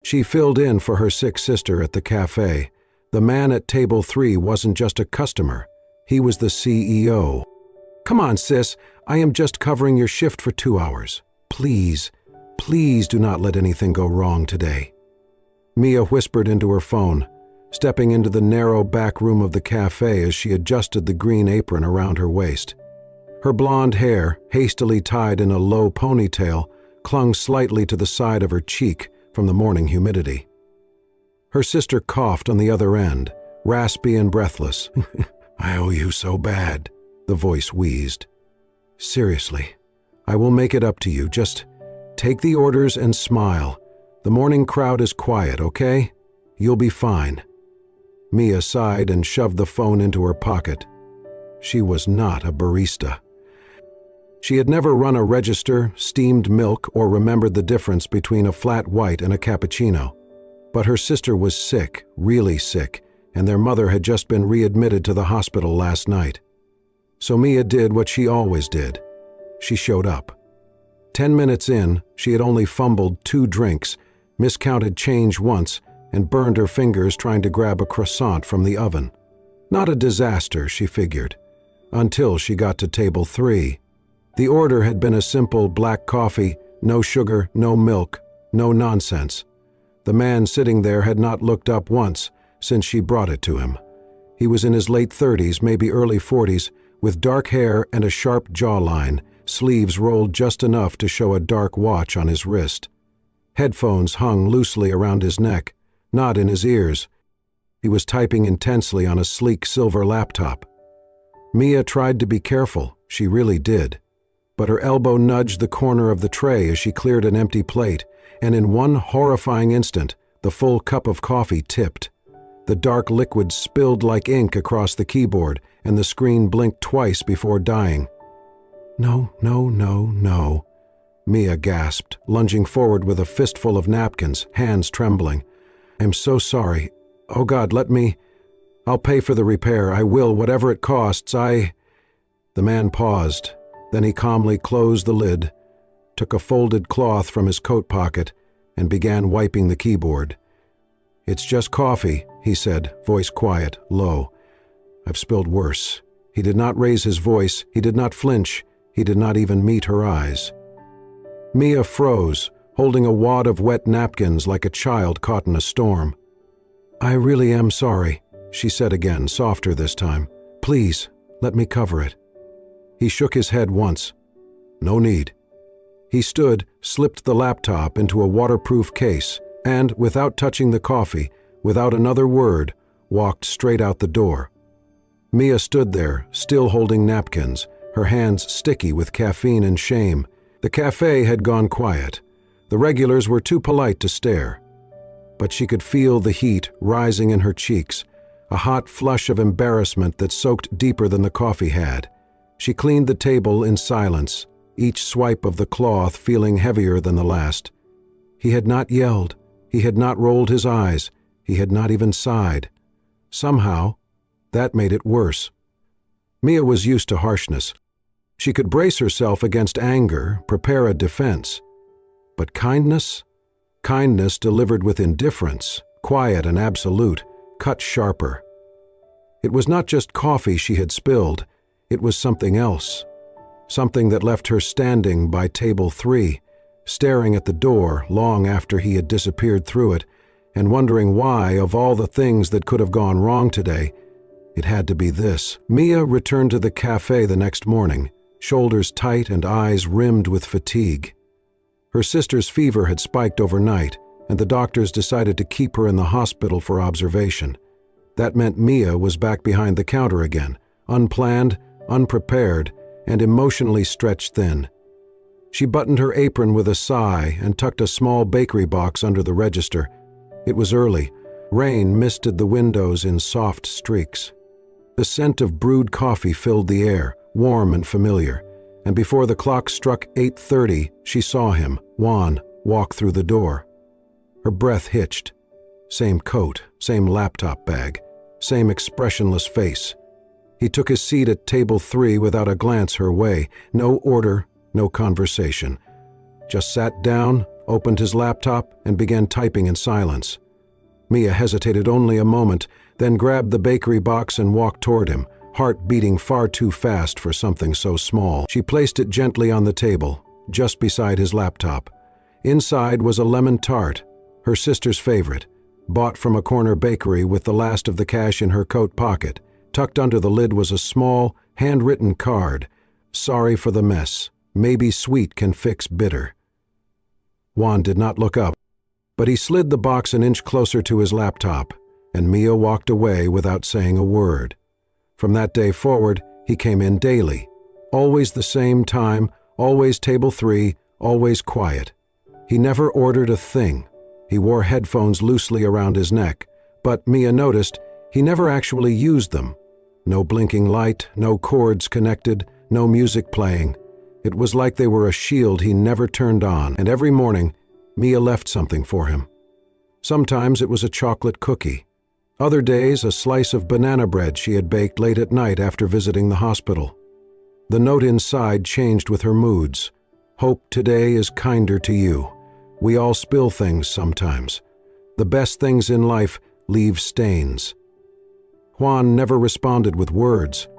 She filled in for her sick sister at the cafe. The man at table 3 wasn't just a customer. He was the CEO. "Come on, sis. I am just covering your shift for 2 hours. Please, please do not let anything go wrong today." Mia whispered into her phone, stepping into the narrow back room of the cafe as she adjusted the green apron around her waist. Her blonde hair, hastily tied in a low ponytail, clung slightly to the side of her cheek from the morning humidity. Her sister coughed on the other end, raspy and breathless. "I owe you so bad," the voice wheezed. "Seriously, I will make it up to you. Just take the orders and smile. The morning crowd is quiet, okay? You'll be fine." Mia sighed and shoved the phone into her pocket. She was not a barista. She had never run a register, steamed milk, or remembered the difference between a flat white and a cappuccino. But her sister was sick, really sick, and their mother had just been readmitted to the hospital last night. So Mia did what she always did. She showed up. 10 minutes in, she had only fumbled 2 drinks, miscounted change once, and burned her fingers trying to grab a croissant from the oven. Not a disaster, she figured, until she got to table 3. The order had been a simple black coffee, no sugar, no milk, no nonsense. The man sitting there had not looked up once since she brought it to him. He was in his late 30s, maybe early 40s, with dark hair and a sharp jawline, sleeves rolled just enough to show a dark watch on his wrist. Headphones hung loosely around his neck, not in his ears. He was typing intensely on a sleek silver laptop. Mia tried to be careful, she really did. But her elbow nudged the corner of the tray as she cleared an empty plate, and in one horrifying instant, the full cup of coffee tipped. The dark liquid spilled like ink across the keyboard, and the screen blinked twice before dying. "No, no, no, no," Mia gasped, lunging forward with a fistful of napkins, hands trembling. "I'm so sorry. Oh God, I'll pay for the repair. I will, whatever it costs. The man paused. Then he calmly closed the lid, took a folded cloth from his coat pocket, and began wiping the keyboard. "It's just coffee," he said, voice quiet, low. "I've spilled worse." He did not raise his voice, he did not flinch, he did not even meet her eyes. Mia froze, holding a wad of wet napkins like a child caught in a storm. "I really am sorry," she said again, softer this time. "Please, let me cover it." He shook his head once. "No need." He stood, slipped the laptop into a waterproof case, and, without touching the coffee, without another word, walked straight out the door. Mia stood there, still holding napkins, her hands sticky with caffeine and shame. The cafe had gone quiet. The regulars were too polite to stare. But she could feel the heat rising in her cheeks, a hot flush of embarrassment that soaked deeper than the coffee had. She cleaned the table in silence, each swipe of the cloth feeling heavier than the last. He had not yelled, he had not rolled his eyes, he had not even sighed. Somehow, that made it worse. Mia was used to harshness. She could brace herself against anger, prepare a defense. But kindness? Kindness delivered with indifference, quiet and absolute, cut sharper. It was not just coffee she had spilled, it was something else. Something that left her standing by table 3, staring at the door long after he had disappeared through it, and wondering why, of all the things that could have gone wrong today, it had to be this. Mia returned to the cafe the next morning, shoulders tight and eyes rimmed with fatigue. Her sister's fever had spiked overnight, and the doctors decided to keep her in the hospital for observation. That meant Mia was back behind the counter again, unplanned, unprepared, and emotionally stretched thin. She buttoned her apron with a sigh and tucked a small bakery box under the register. It was early. Rain misted the windows in soft streaks. The scent of brewed coffee filled the air, warm and familiar, and before the clock struck 8:30, she saw him, Juan, walk through the door. Her breath hitched. Same coat, same laptop bag, same expressionless face. He took his seat at table 3 without a glance her way, no order, no conversation. Just sat down, opened his laptop, and began typing in silence. Mia hesitated only a moment, then grabbed the bakery box and walked toward him, heart beating far too fast for something so small. She placed it gently on the table, just beside his laptop. Inside was a lemon tart, her sister's favorite, bought from a corner bakery with the last of the cash in her coat pocket. Tucked under the lid was a small, handwritten card. "Sorry for the mess. Maybe sweet can fix bitter." Juan did not look up, but he slid the box an inch closer to his laptop, and Mia walked away without saying a word. From that day forward, he came in daily. Always the same time, always table 3, always quiet. He never ordered a thing. He wore headphones loosely around his neck, but Mia noticed he never actually used them. No blinking light, no cords connected, no music playing. It was like they were a shield he never turned on, and every morning, Mia left something for him. Sometimes it was a chocolate cookie. Other days, a slice of banana bread she had baked late at night after visiting the hospital. The note inside changed with her moods. "Hope today is kinder to you. We all spill things sometimes. The best things in life leave stains." Juan never responded with words,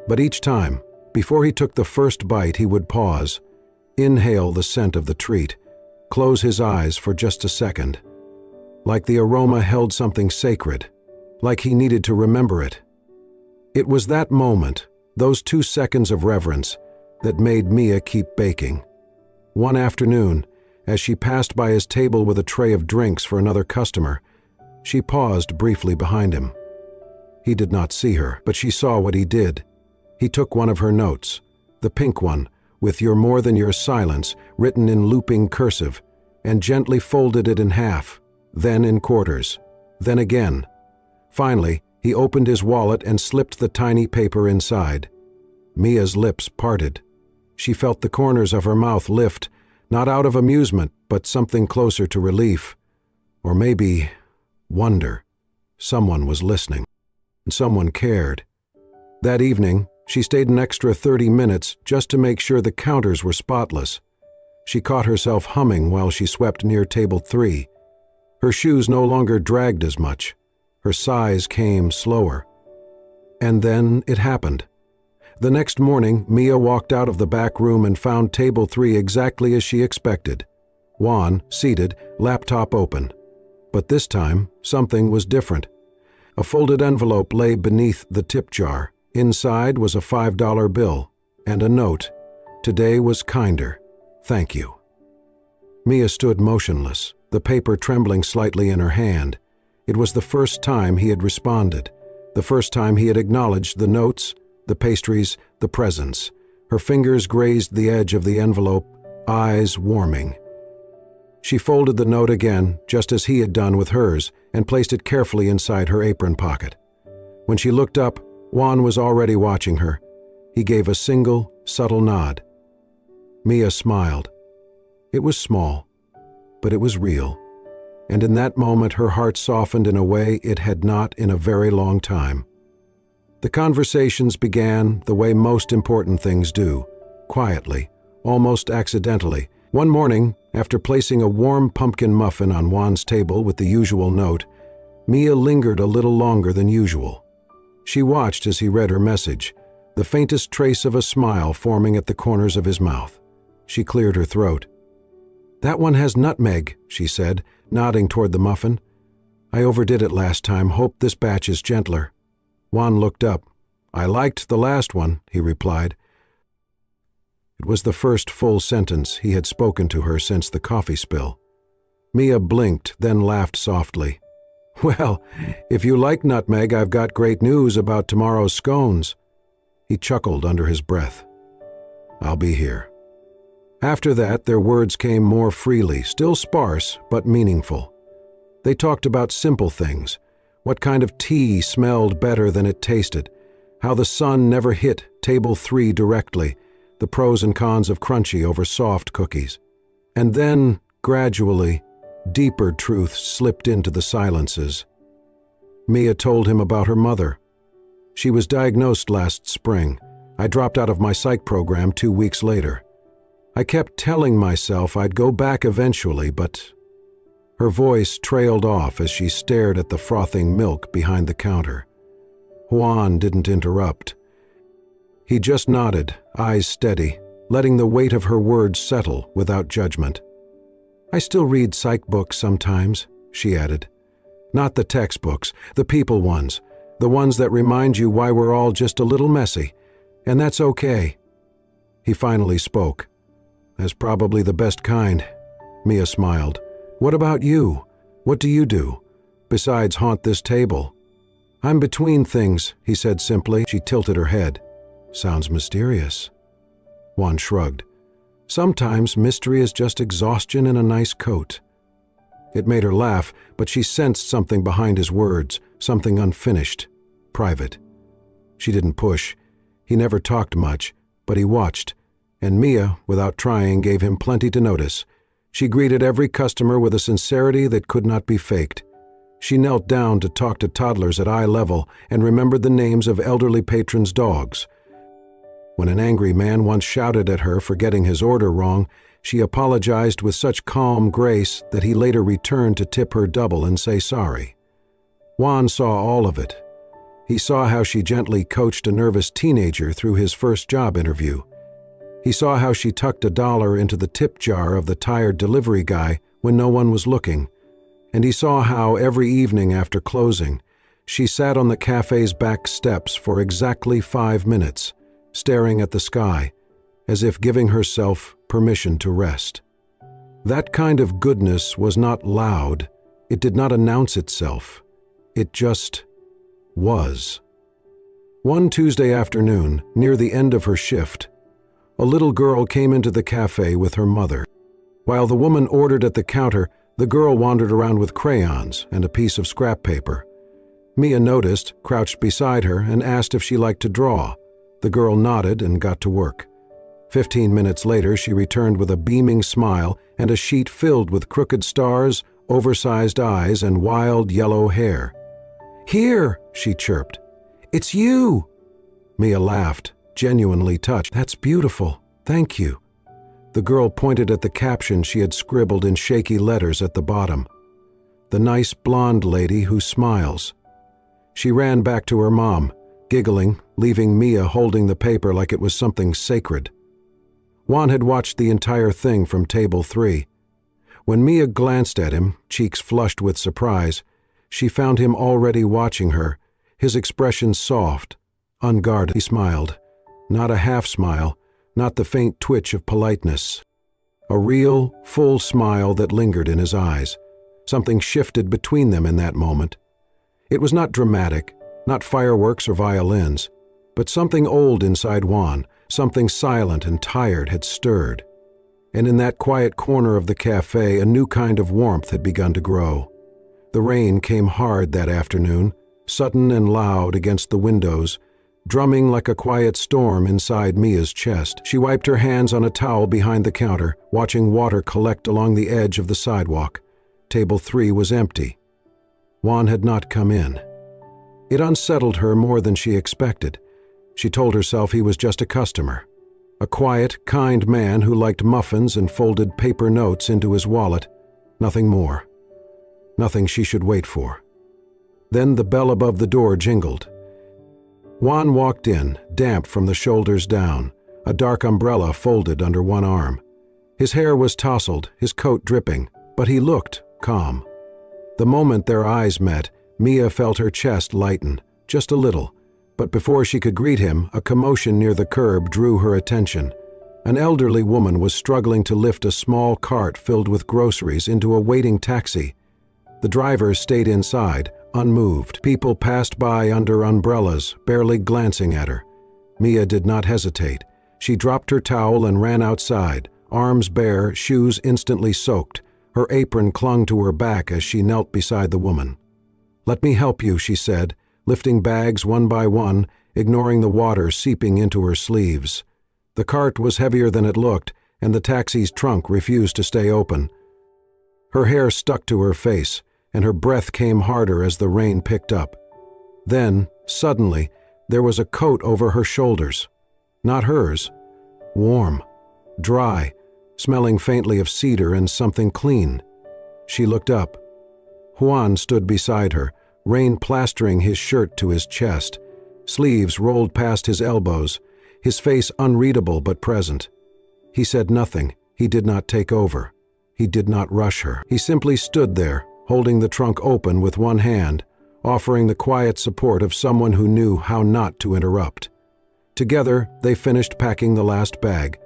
but each time, before he took the first bite, he would pause, inhale the scent of the treat, close his eyes for just a second. Like the aroma held something sacred, like he needed to remember it. It was that moment, those 2 seconds of reverence, that made Mia keep baking. One afternoon, as she passed by his table with a tray of drinks for another customer, she paused briefly behind him. He did not see her, but she saw what he did. He took one of her notes, the pink one, with "You're more than your silence" written in looping cursive, and gently folded it in half, then in quarters, then again. Finally, he opened his wallet and slipped the tiny paper inside. Mia's lips parted. She felt the corners of her mouth lift, not out of amusement, but something closer to relief. Or maybe wonder. Someone was listening. And someone cared. That evening, she stayed an extra 30 minutes just to make sure the counters were spotless. She caught herself humming while she swept near table 3. Her shoes no longer dragged as much. Her sighs came slower. And then it happened. The next morning, Mia walked out of the back room and found table 3 exactly as she expected. Juan, seated, laptop open. But this time, something was different. A folded envelope lay beneath the tip jar. Inside was a $5 bill and a note. "Today was kinder. Thank you." Mia stood motionless, the paper trembling slightly in her hand. It was the first time he had responded, the first time he had acknowledged the notes, the pastries, the presents. Her fingers grazed the edge of the envelope, eyes warming. She folded the note again, just as he had done with hers, and placed it carefully inside her apron pocket. When she looked up, Juan was already watching her. He gave a single, subtle nod. Mia smiled. It was small, but it was real. And in that moment, her heart softened in a way it had not in a very long time. The conversations began the way most important things do, quietly, almost accidentally. One morning, after placing a warm pumpkin muffin on Juan's table with the usual note, Mia lingered a little longer than usual. She watched as he read her message, the faintest trace of a smile forming at the corners of his mouth. She cleared her throat. "That one has nutmeg," she said, nodding toward the muffin. "I overdid it last time. Hope this batch is gentler." Juan looked up. "I liked the last one," he replied. It was the first full sentence he had spoken to her since the coffee spill. Mia blinked, then laughed softly. "Well, if you like nutmeg, I've got great news about tomorrow's scones." He chuckled under his breath. "I'll be here." After that, their words came more freely, still sparse, but meaningful. They talked about simple things, what kind of tea smelled better than it tasted, how the sun never hit table 3 directly, the pros and cons of crunchy over soft cookies. And then, gradually, deeper truths slipped into the silences. Mia told him about her mother. "She was diagnosed last spring. I dropped out of my psych program 2 weeks later." I kept telling myself I'd go back eventually, but... Her voice trailed off as she stared at the frothing milk behind the counter. Juan didn't interrupt. He just nodded, eyes steady, letting the weight of her words settle without judgment. "I still read psych books sometimes," she added. "Not the textbooks, the people ones, the ones that remind you why we're all just a little messy, and that's okay." He finally spoke. "That's probably the best kind." Mia smiled. "What about you? What do you do, besides haunt this table?" "I'm between things," he said simply. She tilted her head. "Sounds mysterious." Juan shrugged. "Sometimes mystery is just exhaustion in a nice coat." It made her laugh, but she sensed something behind his words, something unfinished, private. She didn't push. He never talked much, but he watched, and Mia, without trying, gave him plenty to notice. She greeted every customer with a sincerity that could not be faked. She knelt down to talk to toddlers at eye level and remembered the names of elderly patrons' dogs. When an angry man once shouted at her for getting his order wrong, she apologized with such calm grace that he later returned to tip her double and say sorry. Juan saw all of it. He saw how she gently coached a nervous teenager through his first job interview. He saw how she tucked $1 into the tip jar of the tired delivery guy when no one was looking. And he saw how every evening after closing, she sat on the cafe's back steps for exactly 5 minutes, staring at the sky, as if giving herself permission to rest. That kind of goodness was not loud. It did not announce itself. It just was. One Tuesday afternoon, near the end of her shift, a little girl came into the cafe with her mother. While the woman ordered at the counter, the girl wandered around with crayons and a piece of scrap paper. Mia noticed, crouched beside her, and asked if she liked to draw. The girl nodded and got to work. 15 minutes later, she returned with a beaming smile and a sheet filled with crooked stars, oversized eyes, and wild yellow hair. "Here," she chirped. "It's you!" Mia laughed, genuinely touched. "That's beautiful. Thank you." The girl pointed at the caption she had scribbled in shaky letters at the bottom. "The nice blonde lady who smiles." She ran back to her mom, giggling, leaving Mia holding the paper like it was something sacred. Juan had watched the entire thing from table 3. When Mia glanced at him, cheeks flushed with surprise, she found him already watching her, his expression soft, unguarded. He smiled. Not a half smile, not the faint twitch of politeness. A real, full smile that lingered in his eyes. Something shifted between them in that moment. It was not dramatic, not fireworks or violins, but something old inside Juan, something silent and tired had stirred. And in that quiet corner of the cafe, a new kind of warmth had begun to grow. The rain came hard that afternoon, sudden and loud against the windows, drumming like a quiet storm inside Mia's chest. She wiped her hands on a towel behind the counter, watching water collect along the edge of the sidewalk. Table 3 was empty. Juan had not come in. It unsettled her more than she expected. She told herself he was just a customer. A quiet, kind man who liked muffins and folded paper notes into his wallet. Nothing more. Nothing she should wait for. Then the bell above the door jingled. Juan walked in, damp from the shoulders down, a dark umbrella folded under one arm. His hair was tousled, his coat dripping, but he looked calm. The moment their eyes met, Mia felt her chest lighten, just a little, but before she could greet him, a commotion near the curb drew her attention. An elderly woman was struggling to lift a small cart filled with groceries into a waiting taxi. The driver stayed inside, unmoved. People passed by under umbrellas, barely glancing at her. Mia did not hesitate. She dropped her towel and ran outside, arms bare, shoes instantly soaked. Her apron clung to her back as she knelt beside the woman. "Let me help you," she said, lifting bags one by one, ignoring the water seeping into her sleeves. The cart was heavier than it looked, and the taxi's trunk refused to stay open. Her hair stuck to her face, and her breath came harder as the rain picked up. Then, suddenly, there was a coat over her shoulders. Not hers. Warm, dry, smelling faintly of cedar and something clean. She looked up. Juan stood beside her, rain plastering his shirt to his chest, sleeves rolled past his elbows, his face unreadable but present. He said nothing. He did not take over. He did not rush her. He simply stood there, holding the trunk open with one hand, offering the quiet support of someone who knew how not to interrupt. Together, they finished packing the last bag.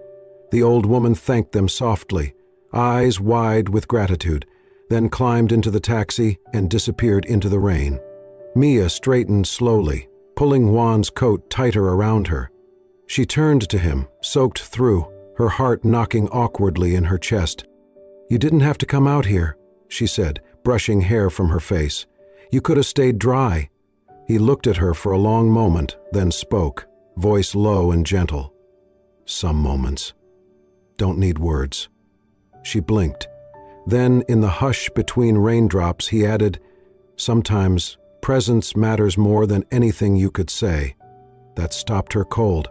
The old woman thanked them softly, eyes wide with gratitude, then climbed into the taxi and disappeared into the rain. Mia straightened slowly, pulling Juan's coat tighter around her. She turned to him, soaked through, her heart knocking awkwardly in her chest. "You didn't have to come out here," she said, brushing hair from her face. "You could have stayed dry." He looked at her for a long moment, then spoke, voice low and gentle. "Some moments. Don't need words." She blinked. Then, in the hush between raindrops, he added, "Sometimes presence matters more than anything you could say." That stopped her cold.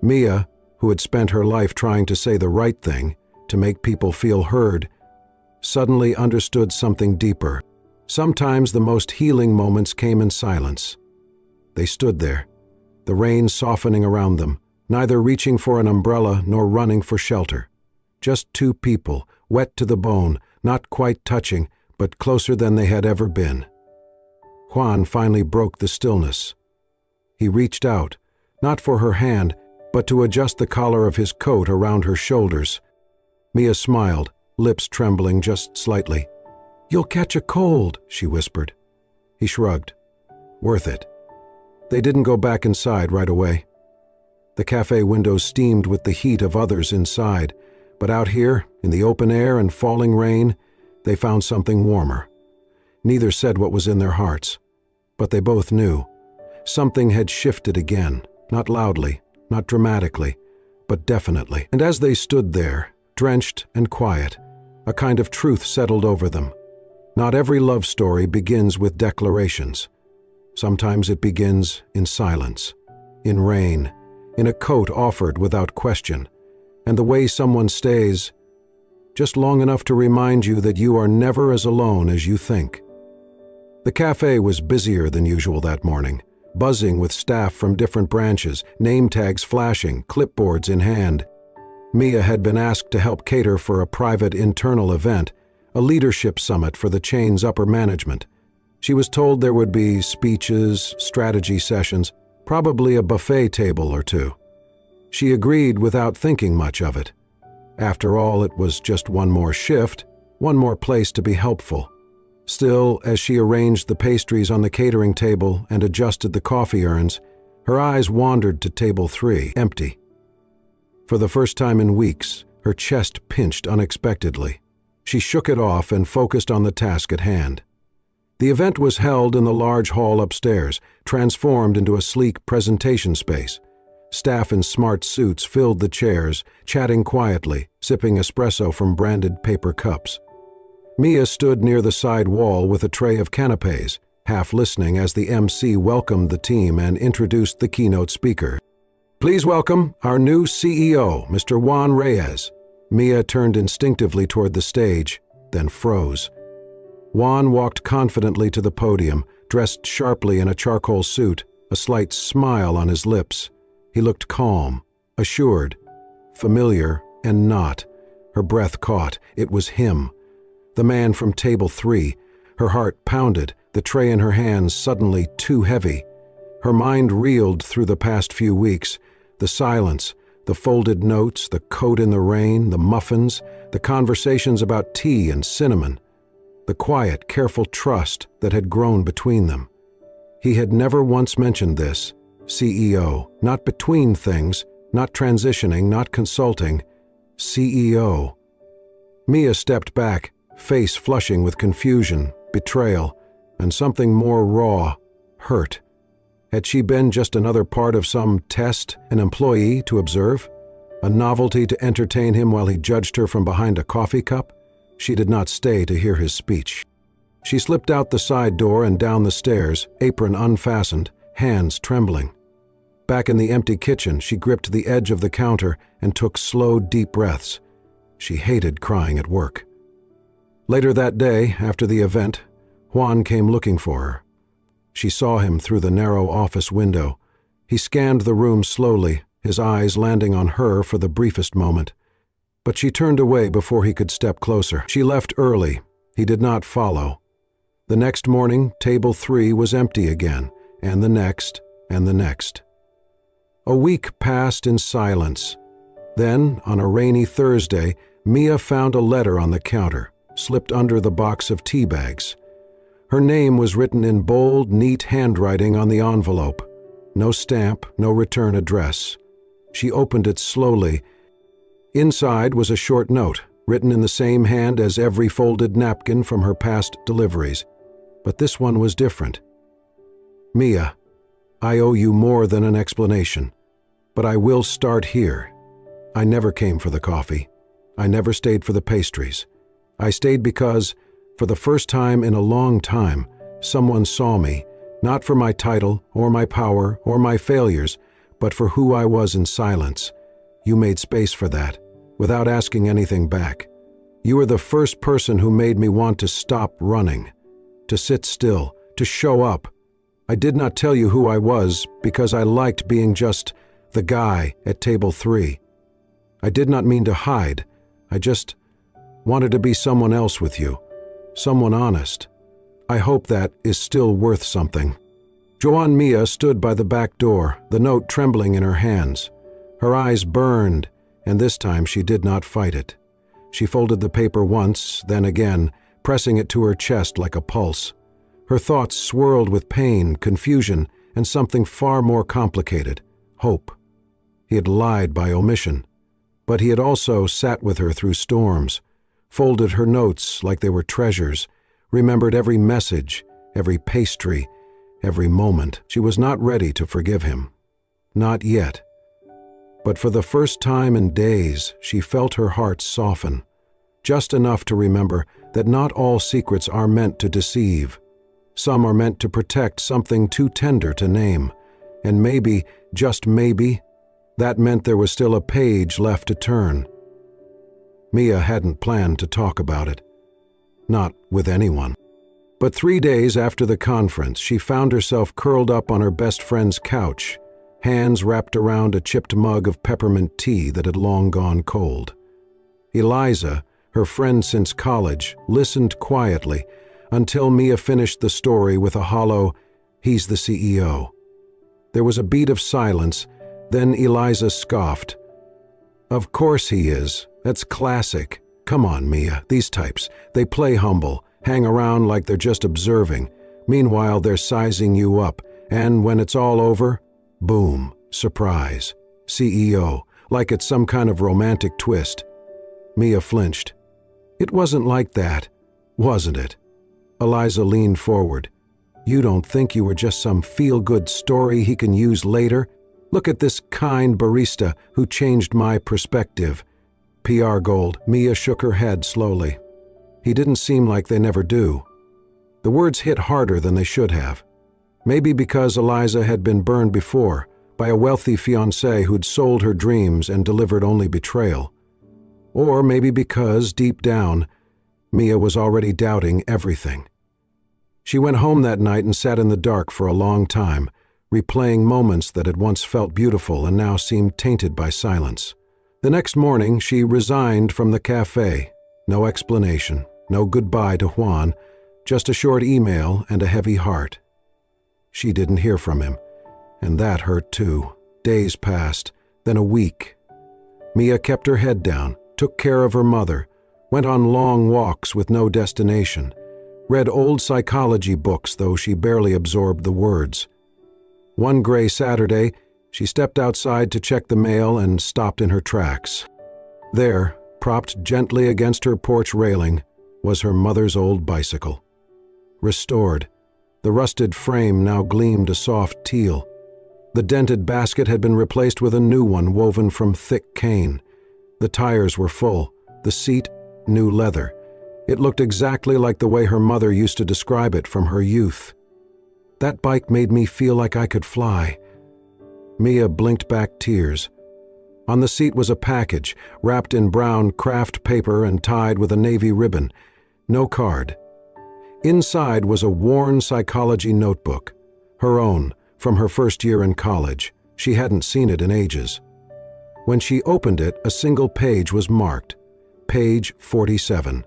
Mia, who had spent her life trying to say the right thing, to make people feel heard, suddenly understood something deeper. Sometimes the most healing moments came in silence. They stood there, the rain softening around them, neither reaching for an umbrella nor running for shelter. Just two people, wet to the bone, not quite touching, but closer than they had ever been. Juan finally broke the stillness. He reached out, not for her hand, but to adjust the collar of his coat around her shoulders. Mia smiled, lips trembling just slightly. "You'll catch a cold," she whispered. He shrugged. "Worth it." They didn't go back inside right away. The cafe windows steamed with the heat of others inside, but out here, in the open air and falling rain, they found something warmer. Neither said what was in their hearts, but they both knew. Something had shifted again, not loudly, not dramatically, but definitely. And as they stood there, drenched and quiet, a kind of truth settled over them. Not every love story begins with declarations. Sometimes it begins in silence, in rain, in a coat offered without question, and the way someone stays, just long enough to remind you that you are never as alone as you think. The cafe was busier than usual that morning, buzzing with staff from different branches, name tags flashing, clipboards in hand. Mia had been asked to help cater for a private internal event, a leadership summit for the chain's upper management. She was told there would be speeches, strategy sessions, probably a buffet table or two. She agreed without thinking much of it. After all, it was just one more shift, one more place to be helpful. Still, as she arranged the pastries on the catering table and adjusted the coffee urns, her eyes wandered to table 3, empty. For the first time in weeks, her chest pinched unexpectedly. She shook it off and focused on the task at hand. The event was held in the large hall upstairs, transformed into a sleek presentation space. Staff in smart suits filled the chairs, chatting quietly, sipping espresso from branded paper cups. Mia stood near the side wall with a tray of canapes, half listening as the MC welcomed the team and introduced the keynote speaker. "Please welcome our new CEO, Mr. Juan Reyes." Mia turned instinctively toward the stage, then froze. Juan walked confidently to the podium, dressed sharply in a charcoal suit, a slight smile on his lips. He looked calm, assured, familiar and not. Her breath caught. It was him. The man from table 3. Her heart pounded, the tray in her hands suddenly too heavy. Her mind reeled through the past few weeks, the silence, the folded notes, the coat in the rain, the muffins, the conversations about tea and cinnamon, the quiet, careful trust that had grown between them. He had never once mentioned this, CEO, not between things, not transitioning, not consulting, CEO. Mia stepped back, face flushing with confusion, betrayal, and something more raw, hurt. Had she been just another part of some test, an employee to observe? A novelty to entertain him while he judged her from behind a coffee cup? She did not stay to hear his speech. She slipped out the side door and down the stairs, apron unfastened, hands trembling. Back in the empty kitchen, she gripped the edge of the counter and took slow, deep breaths. She hated crying at work. Later that day, after the event, Juan came looking for her. She saw him through the narrow office window. He scanned the room slowly, his eyes landing on her for the briefest moment. But she turned away before he could step closer. She left early. He did not follow. The next morning, table 3 was empty again, and the next, and the next. A week passed in silence. Then, on a rainy Thursday, Mia found a letter on the counter, slipped under the box of tea bags. Her name was written in bold, neat handwriting on the envelope. No stamp, no return address. She opened it slowly. Inside was a short note, written in the same hand as every folded napkin from her past deliveries. But this one was different. Mia, I owe you more than an explanation, but I will start here. I never came for the coffee. I never stayed for the pastries. I stayed because, for the first time in a long time, someone saw me, not for my title or my power or my failures, but for who I was in silence. You made space for that, without asking anything back. You were the first person who made me want to stop running, to sit still, to show up. I did not tell you who I was because I liked being just the guy at table 3. I did not mean to hide. I just wanted to be someone else with you, someone honest. I hope that is still worth something. Joan Mia stood by the back door, the note trembling in her hands. Her eyes burned, and this time she did not fight it. She folded the paper once, then again, pressing it to her chest like a pulse. Her thoughts swirled with pain, confusion, and something far more complicated, hope. He had lied by omission, but he had also sat with her through storms, folded her notes like they were treasures, remembered every message, every pastry, every moment. She was not ready to forgive him. Not yet. But for the first time in days, she felt her heart soften, just enough to remember that not all secrets are meant to deceive. Some are meant to protect something too tender to name, and maybe, just maybe, that meant there was still a page left to turn. Mia hadn't planned to talk about it. Not with anyone. But 3 days after the conference, she found herself curled up on her best friend's couch, hands wrapped around a chipped mug of peppermint tea that had long gone cold. Eliza, her friend since college, listened quietly until Mia finished the story with a hollow, "He's the CEO." There was a beat of silence, then Eliza scoffed. "Of course he is. That's classic. Come on, Mia, these types, they play humble, hang around like they're just observing. Meanwhile, they're sizing you up, and when it's all over, boom, surprise, CEO, like it's some kind of romantic twist." Mia flinched. "It wasn't like that, wasn't it?" Eliza leaned forward. "You don't think you were just some feel-good story he can use later? Look at this kind barista who changed my perspective." PR gold. Mia shook her head slowly. He didn't seem like they never do. The words hit harder than they should have. Maybe because Eliza had been burned before, by a wealthy fiancé who'd sold her dreams and delivered only betrayal. Or maybe because, deep down, Mia was already doubting everything. She went home that night and sat in the dark for a long time, replaying moments that had once felt beautiful and now seemed tainted by silence. The next morning, she resigned from the café. No explanation, no goodbye to Juan, just a short email and a heavy heart. She didn't hear from him, and that hurt too. Days passed, then a week. Mia kept her head down, took care of her mother, went on long walks with no destination, read old psychology books though she barely absorbed the words. One gray Saturday, she stepped outside to check the mail and stopped in her tracks. There, propped gently against her porch railing, was her mother's old bicycle. Restored, the rusted frame now gleamed a soft teal. The dented basket had been replaced with a new one woven from thick cane. The tires were full, the seat new leather. It looked exactly like the way her mother used to describe it from her youth. That bike made me feel like I could fly. Mia blinked back tears. On the seat was a package, wrapped in brown craft paper and tied with a navy ribbon. No card. Inside was a worn psychology notebook. Her own, from her first year in college. She hadn't seen it in ages. When she opened it, a single page was marked. Page 47.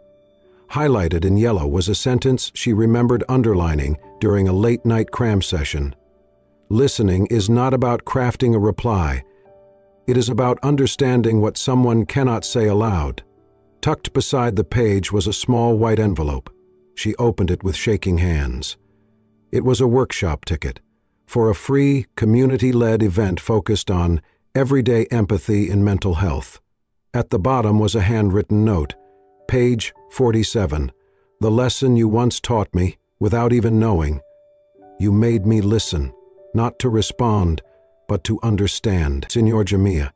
Highlighted in yellow was a sentence she remembered underlining during a late-night cram session. Listening is not about crafting a reply. It is about understanding what someone cannot say aloud. Tucked beside the page was a small white envelope. She opened it with shaking hands. It was a workshop ticket for a free, community-led event focused on everyday empathy in mental health. At the bottom was a handwritten note. Page 47. The lesson you once taught me, without even knowing. You made me listen, not to respond, but to understand. Signor Jamia.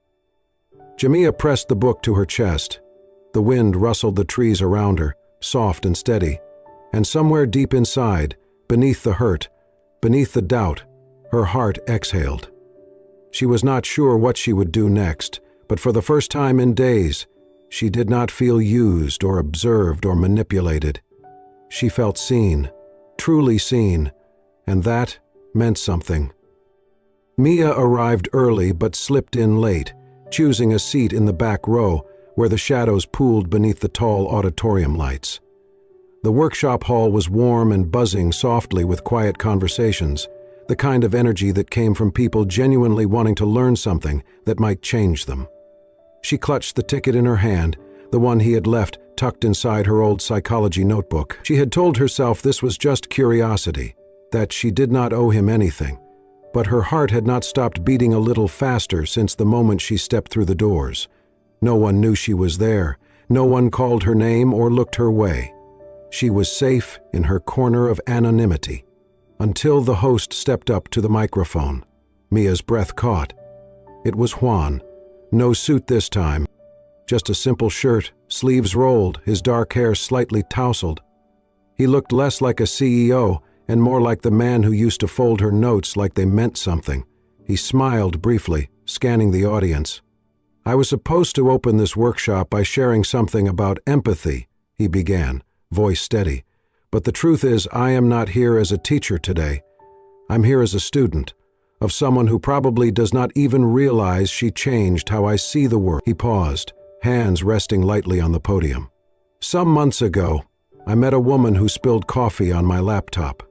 Jamia pressed the book to her chest. The wind rustled the trees around her, soft and steady. And somewhere deep inside, beneath the hurt, beneath the doubt, her heart exhaled. She was not sure what she would do next, but for the first time in days, she did not feel used or observed or manipulated. She felt seen, truly seen, and that meant something. Mia arrived early but slipped in late, choosing a seat in the back row where the shadows pooled beneath the tall auditorium lights. The workshop hall was warm and buzzing softly with quiet conversations, the kind of energy that came from people genuinely wanting to learn something that might change them. She clutched the ticket in her hand, the one he had left tucked inside her old psychology notebook. She had told herself this was just curiosity, that she did not owe him anything, but her heart had not stopped beating a little faster since the moment she stepped through the doors. No one knew she was there. No one called her name or looked her way. She was safe in her corner of anonymity, until the host stepped up to the microphone. Mia's breath caught. It was Juan. No suit this time. Just a simple shirt, sleeves rolled, his dark hair slightly tousled. He looked less like a CEO and more like the man who used to fold her notes like they meant something. He smiled briefly, scanning the audience. I was supposed to open this workshop by sharing something about empathy, he began, voice steady. But the truth is, I am not here as a teacher today. I'm here as a student, of someone who probably does not even realize she changed how I see the world. He paused, hands resting lightly on the podium. Some months ago, I met a woman who spilled coffee on my laptop.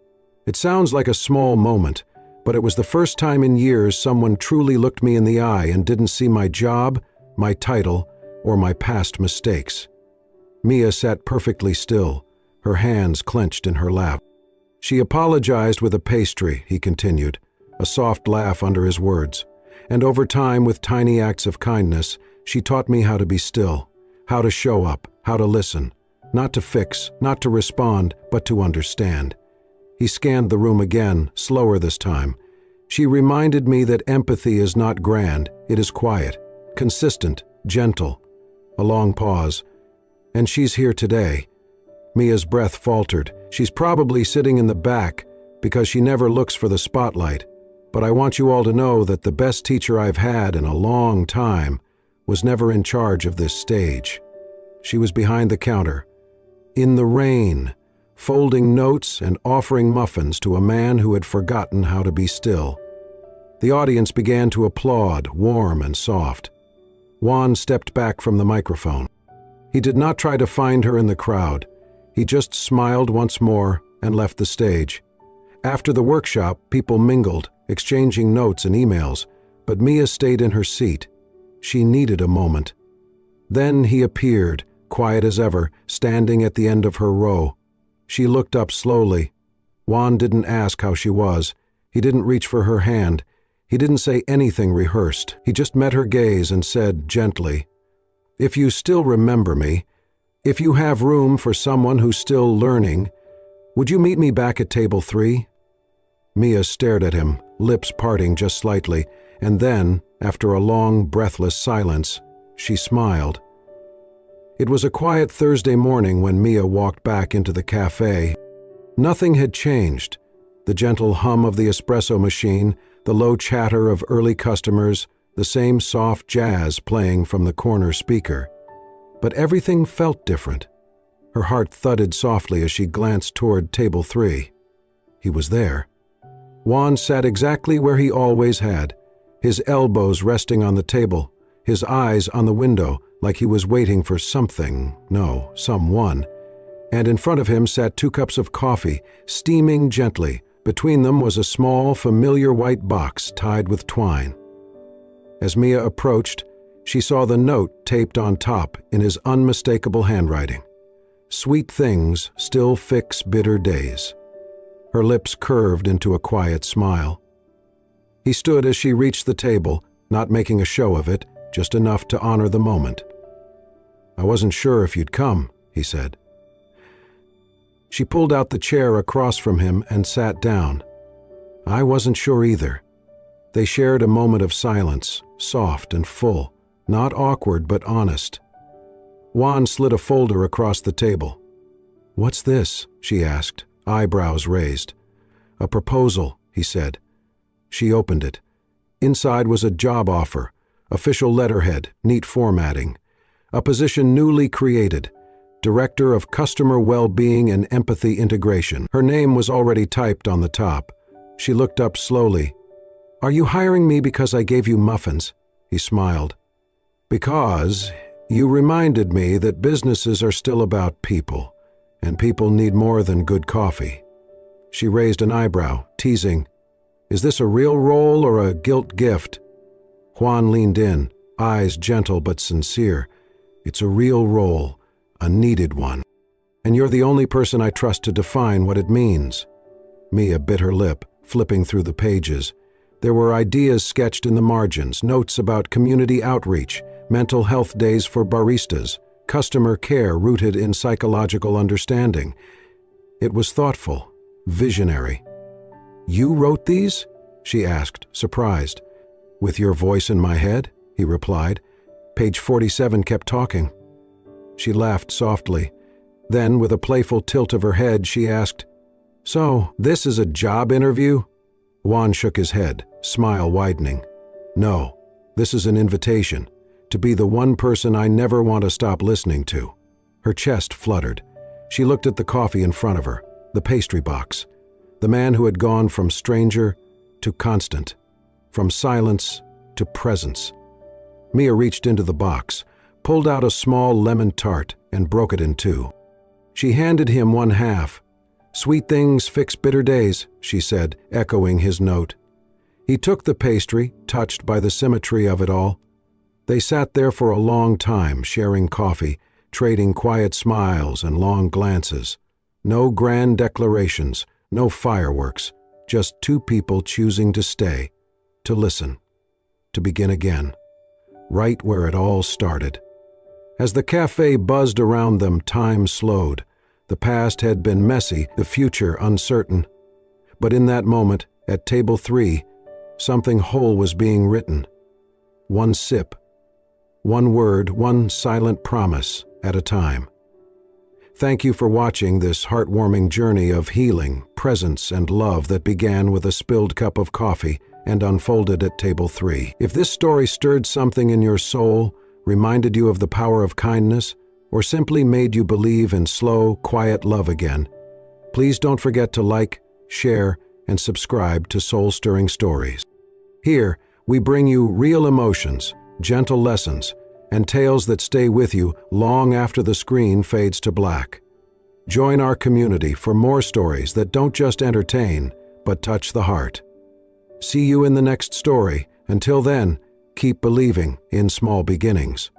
It sounds like a small moment, but it was the first time in years someone truly looked me in the eye and didn't see my job, my title, or my past mistakes. Mia sat perfectly still, her hands clenched in her lap. She apologized with a pastry, he continued, a soft laugh under his words. And over time, with tiny acts of kindness, she taught me how to be still, how to show up, how to listen, not to fix, not to respond, but to understand. He scanned the room again, slower this time. She reminded me that empathy is not grand, it is quiet, consistent, gentle. A long pause. And she's here today. Mia's breath faltered. She's probably sitting in the back because she never looks for the spotlight. But I want you all to know that the best teacher I've had in a long time was never in charge of this stage. She was behind the counter, in the rain, folding notes and offering muffins to a man who had forgotten how to be still. The audience began to applaud, warm and soft. Juan stepped back from the microphone. He did not try to find her in the crowd. He just smiled once more and left the stage. After the workshop, people mingled, exchanging notes and emails, but Mia stayed in her seat. She needed a moment. Then he appeared, quiet as ever, standing at the end of her row. She looked up slowly. Juan didn't ask how she was. He didn't reach for her hand. He didn't say anything rehearsed. He just met her gaze and said gently, "If you still remember me, if you have room for someone who's still learning, would you meet me back at table 3? Mia stared at him, lips parting just slightly, and then, after a long, breathless silence, she smiled. It was a quiet Thursday morning when Mia walked back into the cafe. Nothing had changed. The gentle hum of the espresso machine, the low chatter of early customers, the same soft jazz playing from the corner speaker. But everything felt different. Her heart thudded softly as she glanced toward table 3. He was there. Juan sat exactly where he always had, his elbows resting on the table, his eyes on the window, like he was waiting for something, no, someone. And in front of him sat 2 cups of coffee, steaming gently. Between them was a small, familiar white box tied with twine. As Mia approached, she saw the note taped on top in his unmistakable handwriting. "Sweet things still fix bitter days." Her lips curved into a quiet smile. He stood as she reached the table, not making a show of it, just enough to honor the moment. "I wasn't sure if you'd come," he said. She pulled out the chair across from him and sat down. "I wasn't sure either." They shared a moment of silence, soft and full, not awkward but honest. Juan slid a folder across the table. "What's this?" she asked, eyebrows raised. "A proposal," he said. She opened it. Inside was a job offer, official letterhead, neat formatting. A position newly created, Director of Customer Well-Being and Empathy Integration. Her name was already typed on the top. She looked up slowly. "Are you hiring me because I gave you muffins?" He smiled. "Because you reminded me that businesses are still about people, and people need more than good coffee." She raised an eyebrow, teasing, "Is this a real role or a guilt gift?" Juan leaned in, eyes gentle but sincere. "It's a real role, a needed one. And you're the only person I trust to define what it means." Mia bit her lip, flipping through the pages. There were ideas sketched in the margins, notes about community outreach, mental health days for baristas, customer care rooted in psychological understanding. It was thoughtful, visionary. "You wrote these?" she asked, surprised. "With your voice in my head?" he replied. "Page 47 kept talking." She laughed softly. Then, with a playful tilt of her head, she asked, "So, this is a job interview?" Juan shook his head, smile widening. "No, this is an invitation to be the one person I never want to stop listening to." Her chest fluttered. She looked at the coffee in front of her, the pastry box, the man who had gone from stranger to constant, from silence to presence. Mia reached into the box, pulled out a small lemon tart, and broke it in 2. She handed him one half. "Sweet things fix bitter days," she said, echoing his note. He took the pastry, touched by the symmetry of it all. They sat there for a long time, sharing coffee, trading quiet smiles and long glances. No grand declarations, no fireworks, just 2 people choosing to stay, to listen, to begin again, right where it all started. As the cafe buzzed around them, time slowed. The past had been messy, the future uncertain. But in that moment, at table 3, something whole was being written. One sip, one word, one silent promise at a time. Thank you for watching this heartwarming journey of healing, presence, and love that began with a spilled cup of coffee and unfolded at table 3. If this story stirred something in your soul, reminded you of the power of kindness, or simply made you believe in slow, quiet love again, please don't forget to like, share, and subscribe to Soul Stirring Stories. Here, we bring you real emotions, gentle lessons, and tales that stay with you long after the screen fades to black. Join our community for more stories that don't just entertain, but touch the heart. See you in the next story. Until then, keep believing in small beginnings.